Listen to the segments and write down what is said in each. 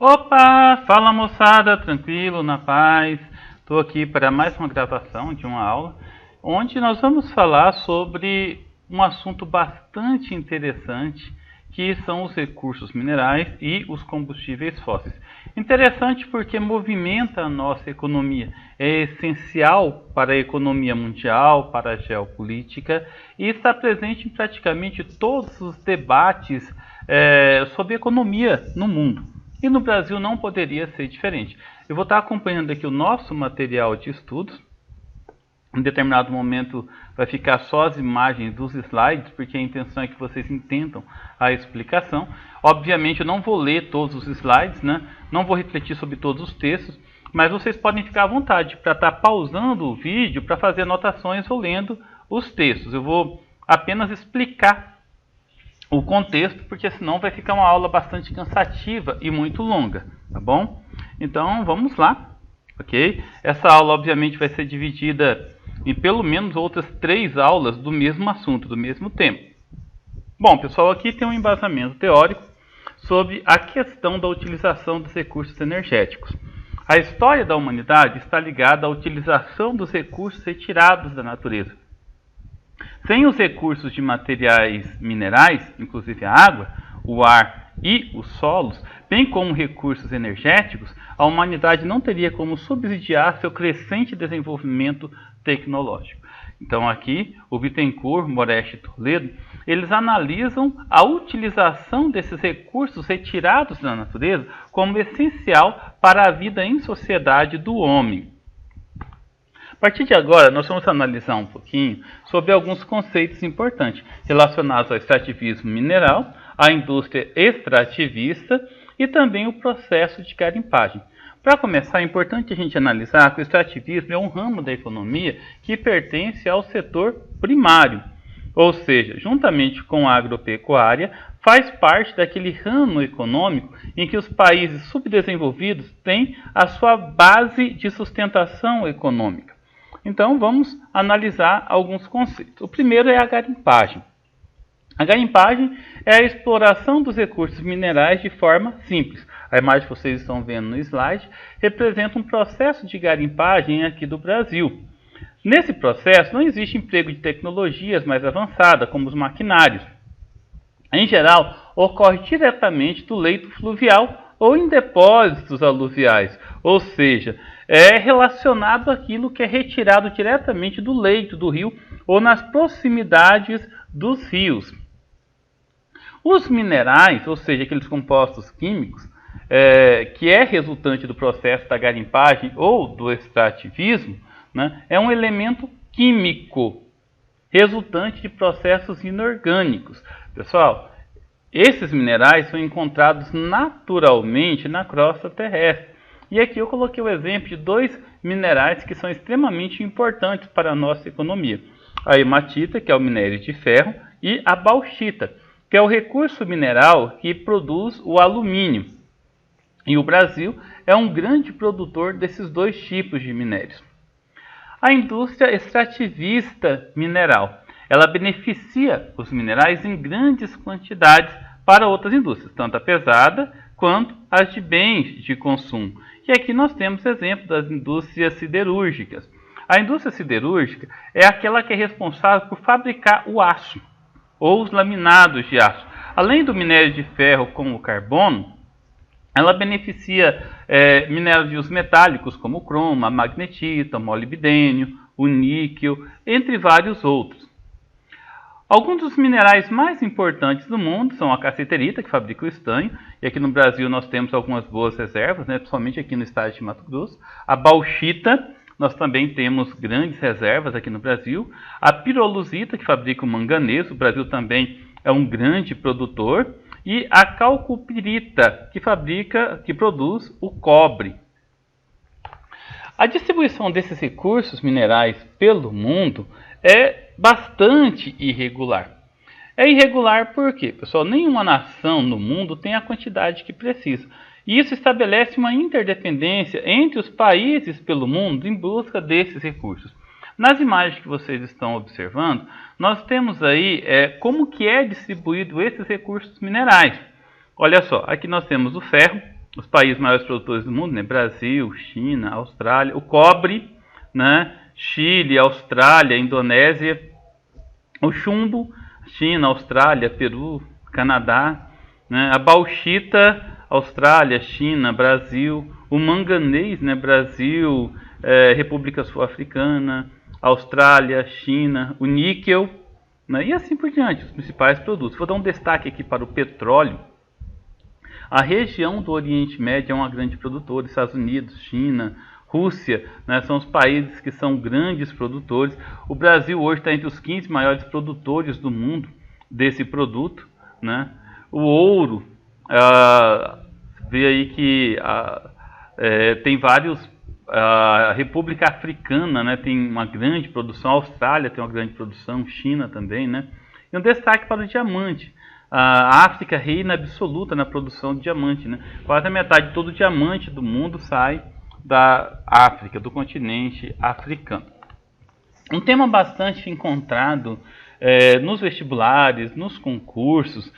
Opa! Fala moçada, tranquilo, na paz. Estou aqui para mais uma gravação de uma aula, onde nós vamos falar sobre um assunto bastante interessante, que são os recursos minerais e os combustíveis fósseis. Interessante porque movimenta a nossa economia, é essencial para a economia mundial, para a geopolítica e está presente em praticamente todos os debates sobre economia no mundo. E no Brasil não poderia ser diferente. Eu vou estar acompanhando aqui o nosso material de estudos. Em determinado momento vai ficar só as imagens dos slides, porque a intenção é que vocês entendam a explicação. Obviamente eu não vou ler todos os slides, né? Não vou refletir sobre todos os textos, mas vocês podem ficar à vontade para estar pausando o vídeo para fazer anotações ou lendo os textos. Eu vou apenas explicar o contexto, porque senão vai ficar uma aula bastante cansativa e muito longa, tá bom? Então vamos lá, ok? Essa aula obviamente vai ser dividida em pelo menos outras 3 aulas do mesmo assunto, do mesmo tema. Bom, pessoal, aqui tem um embasamento teórico sobre a questão da utilização dos recursos energéticos. A história da humanidade está ligada à utilização dos recursos retirados da natureza. Sem os recursos de materiais minerais, inclusive a água, o ar e os solos, bem como recursos energéticos, a humanidade não teria como subsidiar seu crescente desenvolvimento tecnológico. Então aqui, o Bittencourt, Moretti e Toledo, eles analisam a utilização desses recursos retirados da natureza como essencial para a vida em sociedade do homem. A partir de agora, nós vamos analisar um pouquinho sobre alguns conceitos importantes relacionados ao extrativismo mineral, à indústria extrativista e também o processo de garimpagem. Para começar, é importante a gente analisar que o extrativismo é um ramo da economia que pertence ao setor primário, ou seja, juntamente com a agropecuária, faz parte daquele ramo econômico em que os países subdesenvolvidos têm a sua base de sustentação econômica. Então vamos analisar alguns conceitos. O primeiro é a garimpagem. A garimpagem é a exploração dos recursos minerais de forma simples. A imagem que vocês estão vendo no slide representa um processo de garimpagem aqui do Brasil. Nesse processo não existe emprego de tecnologias mais avançadas, como os maquinários. Em geral, ocorre diretamente do leito fluvial ou em depósitos aluviais, ou seja, é relacionado àquilo que é retirado diretamente do leito do rio ou nas proximidades dos rios. Os minerais, ou seja, aqueles compostos químicos, que é resultante do processo da garimpagem ou do extrativismo, né, é um elemento químico resultante de processos inorgânicos. Pessoal, esses minerais são encontrados naturalmente na crosta terrestre. E aqui eu coloquei o exemplo de 2 minerais que são extremamente importantes para a nossa economia. A hematita, que é o minério de ferro, e a bauxita, que é o recurso mineral que produz o alumínio. E o Brasil é um grande produtor desses 2 tipos de minérios. A indústria extrativista mineral, ela beneficia os minerais em grandes quantidades para outras indústrias, tanto a pesada quanto as de bens de consumo. E aqui nós temos exemplo das indústrias siderúrgicas. A indústria siderúrgica é aquela que é responsável por fabricar o aço ou os laminados de aço. Além do minério de ferro como o carbono, ela beneficia minérios metálicos como o cromo, a magnetita, o molibdênio, o níquel, entre vários outros. Alguns dos minerais mais importantes do mundo são a cassiterita, que fabrica o estanho, e aqui no Brasil nós temos algumas boas reservas, né, principalmente aqui no estado de Mato Grosso. A bauxita, nós também temos grandes reservas aqui no Brasil. A pirolusita, que fabrica o manganês, o Brasil também é um grande produtor. E a calcopirita, que produz o cobre. A distribuição desses recursos minerais pelo mundo é bastante irregular. É irregular porque, pessoal, nenhuma nação no mundo tem a quantidade que precisa. E isso estabelece uma interdependência entre os países pelo mundo em busca desses recursos. Nas imagens que vocês estão observando, nós temos aí como que é distribuído esses recursos minerais. Olha só, aqui nós temos o ferro, os países maiores produtores do mundo, né? Brasil, China, Austrália, o cobre, né? Chile, Austrália, Indonésia, o chumbo, China, Austrália, Peru, Canadá, né? A bauxita, Austrália, China, Brasil, o manganês, né? Brasil, República Sul-Africana, Austrália, China, o níquel, né? E assim por diante, os principais produtos. Vou dar um destaque aqui para o petróleo. A região do Oriente Médio é uma grande produtora, Estados Unidos, China, Rússia, né, são os países que são grandes produtores. O Brasil hoje está entre os 15 maiores produtores do mundo desse produto, né? O ouro, vê aí que tem vários, a República Africana, né, tem uma grande produção, a Austrália tem uma grande produção, China também, né? E um destaque para o diamante. A África reina absoluta na produção de diamante, né? Quase a metade de todo o diamante do mundo sai da África, do continente africano. Um tema bastante encontrado nos vestibulares, nos concursos,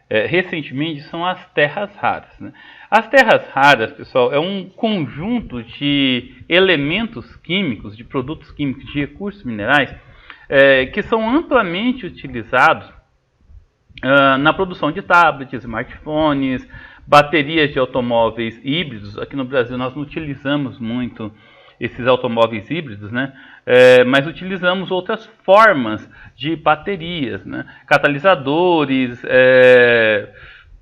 recentemente, são as terras raras, né? As terras raras, pessoal, é um conjunto de elementos químicos, de produtos químicos, de recursos minerais, que são amplamente utilizados na produção de tablets, smartphones, baterias de automóveis híbridos. Aqui no Brasil nós não utilizamos muito esses automóveis híbridos, né? Mas utilizamos outras formas de baterias, né? Catalisadores,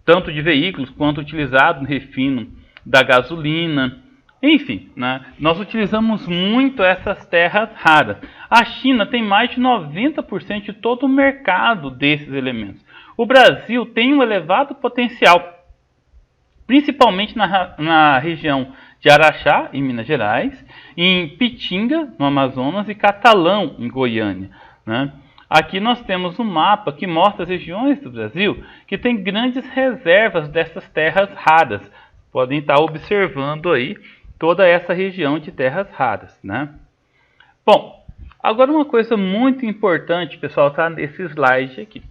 tanto de veículos quanto utilizado no refino da gasolina. Enfim, né? Nós utilizamos muito essas terras raras. A China tem mais de 90% de todo o mercado desses elementos. O Brasil tem um elevado potencial, principalmente na região de Araxá, em Minas Gerais, em Pitinga, no Amazonas, e Catalão, em Goiânia, né? Aqui nós temos um mapa que mostra as regiões do Brasil que tem grandes reservas dessas terras raras. Podem estar observando aí toda essa região de terras raras, né? Bom, agora uma coisa muito importante, pessoal, está nesse slide aqui.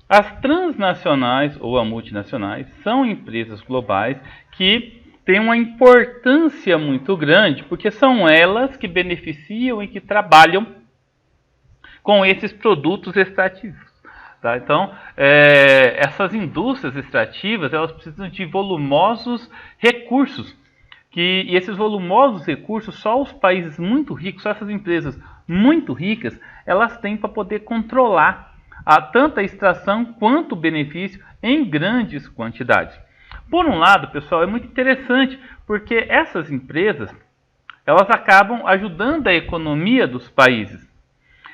As transnacionais ou as multinacionais são empresas globais que têm uma importância muito grande, porque são elas que beneficiam e que trabalham com esses produtos extrativos, tá? Então, essas indústrias extrativas, elas precisam de volumosos recursos, e esses volumosos recursos só os países muito ricos, só essas empresas muito ricas, elas têm para poder controlar tanto a extração quanto o benefício em grandes quantidades. Por um lado, pessoal, é muito interessante, porque essas empresas, elas acabam ajudando a economia dos países.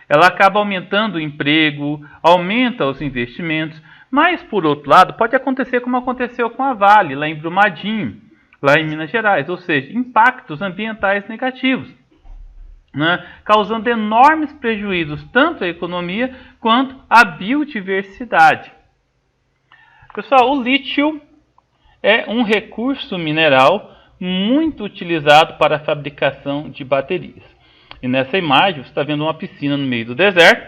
Ela acaba aumentando o emprego, aumenta os investimentos, mas, por outro lado, pode acontecer como aconteceu com a Vale, lá em Brumadinho, lá em Minas Gerais, ou seja, impactos ambientais negativos, né, causando enormes prejuízos tanto à economia quanto à biodiversidade. Pessoal, o lítio é um recurso mineral muito utilizado para a fabricação de baterias. E nessa imagem você está vendo uma piscina no meio do deserto,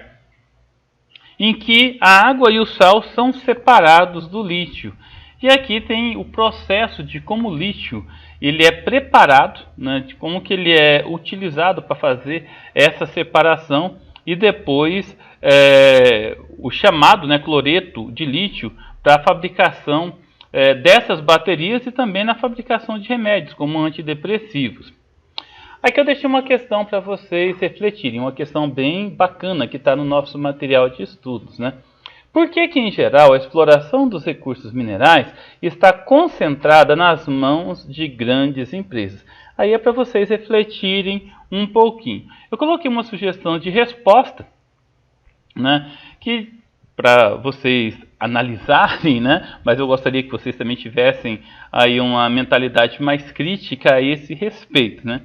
em que a água e o sal são separados do lítio. E aqui tem o processo de como o lítio ele é preparado, né, de como que ele é utilizado para fazer essa separação, e depois o chamado, né, cloreto de lítio para a fabricação dessas baterias e também na fabricação de remédios como antidepressivos. Aqui eu deixei uma questão para vocês refletirem, uma questão bem bacana que está no nosso material de estudos, né? Por que que, em geral, a exploração dos recursos minerais está concentrada nas mãos de grandes empresas? Aí é para vocês refletirem um pouquinho. Eu coloquei uma sugestão de resposta, né, que para vocês analisarem, né, mas eu gostaria que vocês também tivessem aí uma mentalidade mais crítica a esse respeito, né?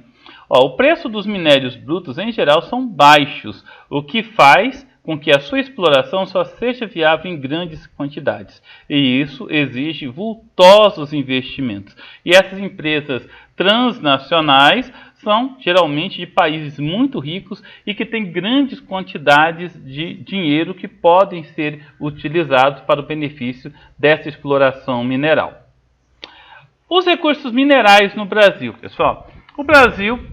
O preço dos minérios brutos, em geral, são baixos, o que faz com que a sua exploração só seja viável em grandes quantidades. E isso exige vultosos investimentos. E essas empresas transnacionais são geralmente de países muito ricos e que têm grandes quantidades de dinheiro que podem ser utilizados para o benefício dessa exploração mineral. Os recursos minerais no Brasil, pessoal. O Brasil,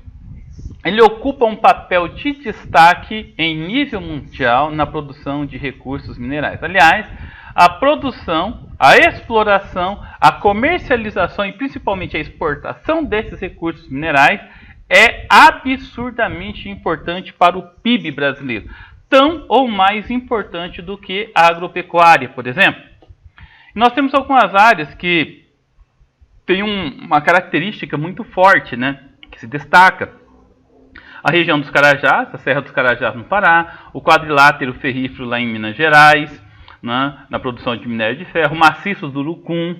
ele ocupa um papel de destaque em nível mundial na produção de recursos minerais. Aliás, a produção, a exploração, a comercialização e principalmente a exportação desses recursos minerais é absurdamente importante para o PIB brasileiro, tão ou mais importante do que a agropecuária, por exemplo. Nós temos algumas áreas que têm uma característica muito forte, né, que se destaca. A região dos Carajás, a Serra dos Carajás no Pará, o quadrilátero ferrífero lá em Minas Gerais, né, na produção de minério de ferro, maciços do Urucum,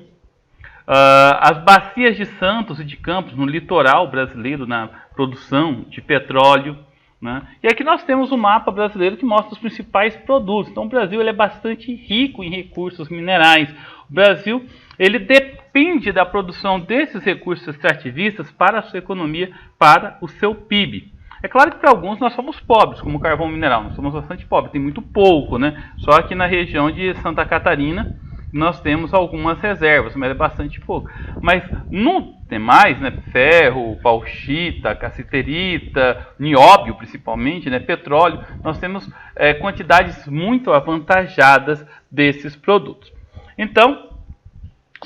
as bacias de Santos e de Campos no litoral brasileiro na produção de petróleo, né? E aqui nós temos um mapa brasileiro que mostra os principais produtos. Então o Brasil ele é bastante rico em recursos minerais. O Brasil ele depende da produção desses recursos extrativistas para a sua economia, para o seu PIB. É claro que para alguns nós somos pobres, como o carvão mineral, nós somos bastante pobres, tem muito pouco, né? Só aqui na região de Santa Catarina nós temos algumas reservas, mas é bastante pouco. Mas no demais, né, ferro, bauxita, cassiterita, nióbio principalmente, né, petróleo, nós temos quantidades muito avantajadas desses produtos. Então,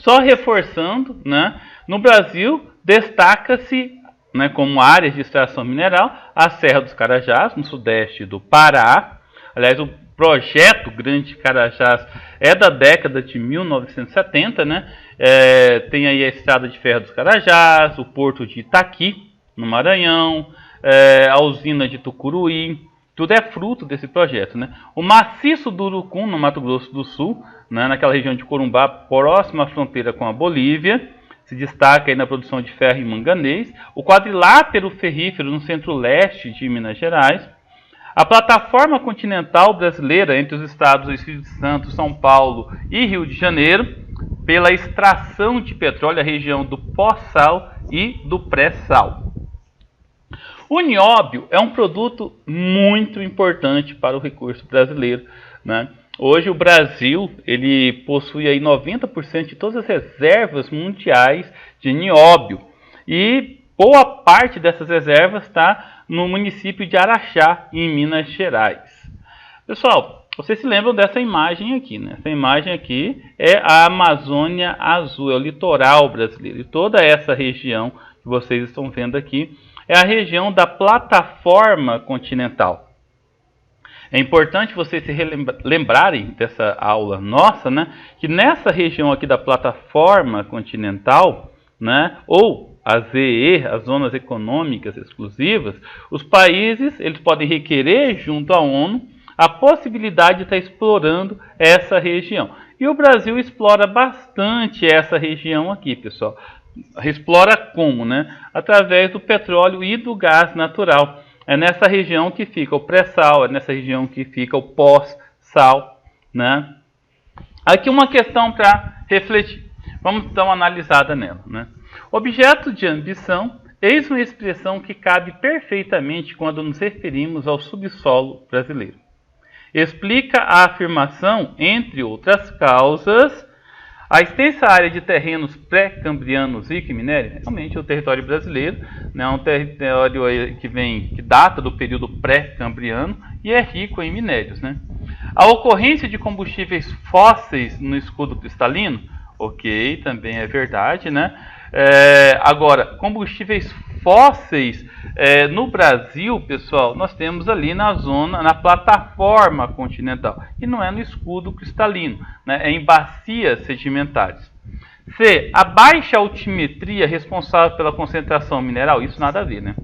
só reforçando, né, no Brasil destaca-se, né, como áreas de extração mineral a Serra dos Carajás, no sudeste do Pará. Aliás, o projeto Grande Carajás é da década de 1970, né? Tem aí a Estrada de Ferro dos Carajás, o Porto de Itaqui, no Maranhão, a usina de Tucuruí, tudo é fruto desse projeto, né? O maciço do Urucum, no Mato Grosso do Sul, né, naquela região de Corumbá, próxima à fronteira com a Bolívia, se destaca aí na produção de ferro e manganês. O quadrilátero ferrífero no centro-leste de Minas Gerais. A plataforma continental brasileira entre os estados do Espírito Santo, São Paulo e Rio de Janeiro, pela extração de petróleo, a região do pós-sal e do pré-sal. O nióbio é um produto muito importante para o recurso brasileiro, né? Hoje o Brasil ele possui aí 90% de todas as reservas mundiais de nióbio e boa parte dessas reservas está no município de Araxá, em Minas Gerais. Pessoal, vocês se lembram dessa imagem aqui, né? Essa imagem aqui é a Amazônia Azul, é o litoral brasileiro. E toda essa região que vocês estão vendo aqui é a região da plataforma continental. É importante vocês se lembrarem dessa aula nossa, né? Que nessa região aqui da plataforma continental, né? Ou as ZE, as zonas econômicas exclusivas, os países eles podem requerer junto à ONU a possibilidade de estar explorando essa região. E o Brasil explora bastante essa região aqui, pessoal. Explora como, né? Através do petróleo e do gás natural. É nessa região que fica o pré-sal, é nessa região que fica o pós-sal, né? Aqui uma questão para refletir. Vamos dar uma analisada nela, né? Objeto de ambição, eis uma expressão que cabe perfeitamente quando nos referimos ao subsolo brasileiro. Explica a afirmação, entre outras causas, a extensa área de terrenos pré-cambrianos rica em minério. Realmente o território brasileiro, né, é um território que data do período pré-cambriano e é rico em minérios, né? A ocorrência de combustíveis fósseis no escudo cristalino, ok, também é verdade, né? Agora, combustíveis fósseis no Brasil, pessoal, nós temos ali na zona, na plataforma continental, e não é no escudo cristalino, né? É em bacias sedimentares. C. A baixa altimetria responsável pela concentração mineral, isso nada a ver, né?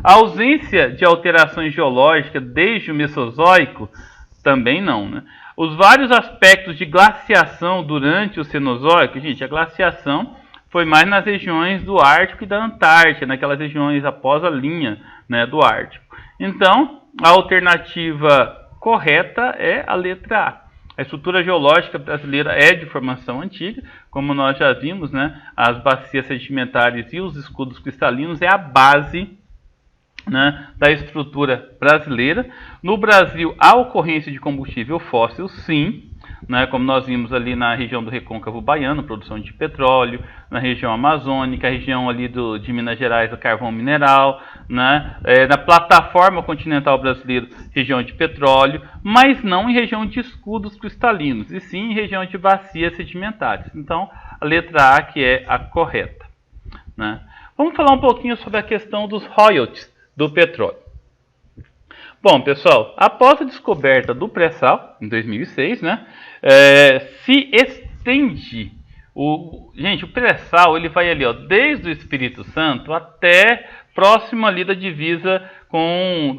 A ausência de alterações geológicas desde o Mesozoico, também não, né? Os vários aspectos de glaciação durante o Cenozoico, gente, a glaciação foi mais nas regiões do Ártico e da Antártica, naquelas regiões após a linha, né, do Ártico. Então, a alternativa correta é a letra A. A estrutura geológica brasileira é de formação antiga, como nós já vimos, né, as bacias sedimentares e os escudos cristalinos é a base né, da estrutura brasileira. No Brasil, há ocorrência de combustível fóssil, sim, né, como nós vimos ali na região do Recôncavo Baiano, produção de petróleo, na região amazônica, a região ali de Minas Gerais, o carvão mineral, né, na plataforma continental brasileira, região de petróleo, mas não em região de escudos cristalinos, e sim em região de bacias sedimentares. Então, a letra A que é a correta, né. Vamos falar um pouquinho sobre a questão dos royalties do petróleo. Bom, pessoal, após a descoberta do pré-sal, em 2006, né, se estende Gente, o pré-sal, ele vai ali, ó, desde o Espírito Santo até próximo ali da divisa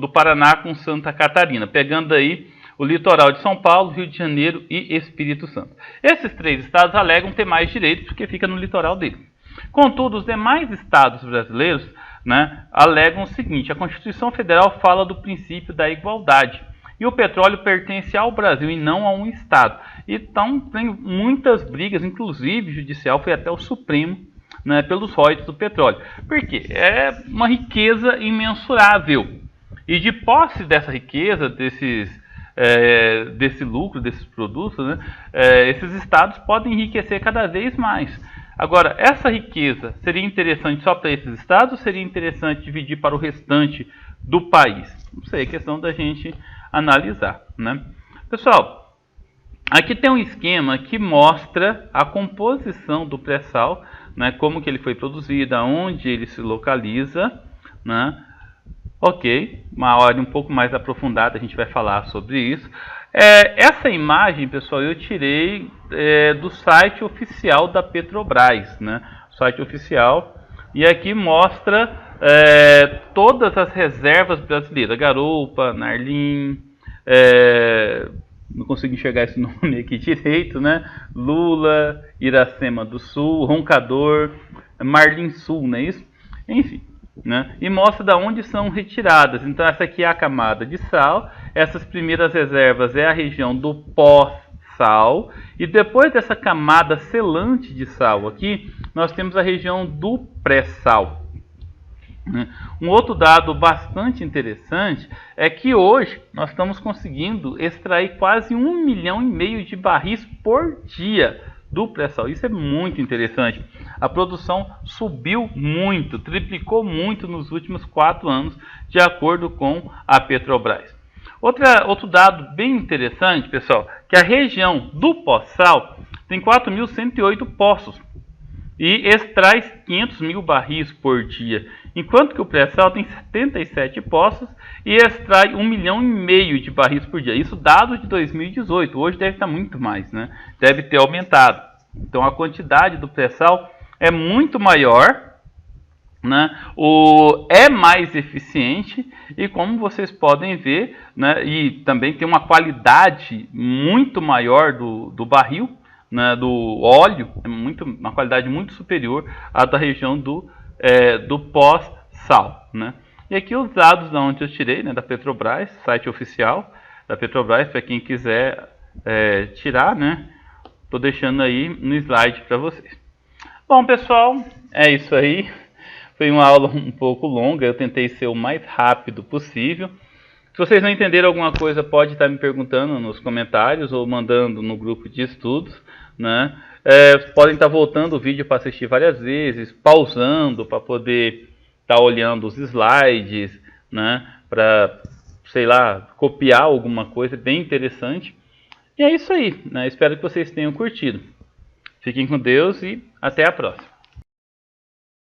do Paraná com Santa Catarina, pegando aí o litoral de São Paulo, Rio de Janeiro e Espírito Santo. Esses 3 estados alegam ter mais direitos porque fica no litoral deles. Contudo, os demais estados brasileiros, né, alegam o seguinte: a Constituição Federal fala do princípio da igualdade e o petróleo pertence ao Brasil e não a um estado. Então tem muitas brigas, inclusive judicial, foi até o Supremo, né, pelos royalties do petróleo. Por quê? É uma riqueza imensurável. E de posse dessa riqueza, desse lucro, desses produtos, né, esses estados podem enriquecer cada vez mais. Agora, essa riqueza seria interessante só para esses estados ou seria interessante dividir para o restante do país? Não sei, é questão da gente analisar, né? Pessoal, aqui tem um esquema que mostra a composição do pré-sal, né, como que ele foi produzido, aonde ele se localiza, né? Ok, uma hora um pouco mais aprofundada a gente vai falar sobre isso. Essa imagem, pessoal, eu tirei do site oficial da Petrobras, né? Site oficial, e aqui mostra todas as reservas brasileiras: Garoupa, Narlim, não consigo enxergar esse nome aqui direito, né? Lula, Iracema do Sul, Roncador, Marlim Sul, não é isso? Enfim, né? E mostra de onde são retiradas. Então essa aqui é a camada de sal, essas primeiras reservas é a região do pós-sal, e depois dessa camada selante de sal aqui, nós temos a região do pré-sal. Um outro dado bastante interessante é que hoje nós estamos conseguindo extrair quase 1,5 milhão de barris por dia do pré-sal. Isso é muito interessante. A produção subiu muito, triplicou muito nos últimos 4 anos, de acordo com a Petrobras. Outro dado bem interessante, pessoal, que a região do pós-sal tem 4.108 poços e extrai 500 mil barris por dia, enquanto que o pré-sal tem 77 poços e extrai 1,5 milhão de barris por dia. Isso dado de 2018, hoje deve estar muito mais, né? Deve ter aumentado. Então a quantidade do pré-sal é muito maior, né? É mais eficiente e, como vocês podem ver, né, e também tem uma qualidade muito maior do barril, né, do óleo, uma qualidade muito superior à da região do pós-sal, né? E aqui os dados de onde eu tirei, né, da Petrobras, site oficial da Petrobras, para quem quiser tirar, né? Estou deixando aí no slide para vocês. Bom, pessoal, é isso aí. Foi uma aula um pouco longa, eu tentei ser o mais rápido possível. Se vocês não entenderam alguma coisa, pode estar me perguntando nos comentários ou mandando no grupo de estudos, né? Podem estar voltando o vídeo para assistir várias vezes, pausando para poder estar olhando os slides, né? Para, sei lá, copiar alguma coisa bem interessante. E é isso aí, né? Espero que vocês tenham curtido. Fiquem com Deus e até a próxima.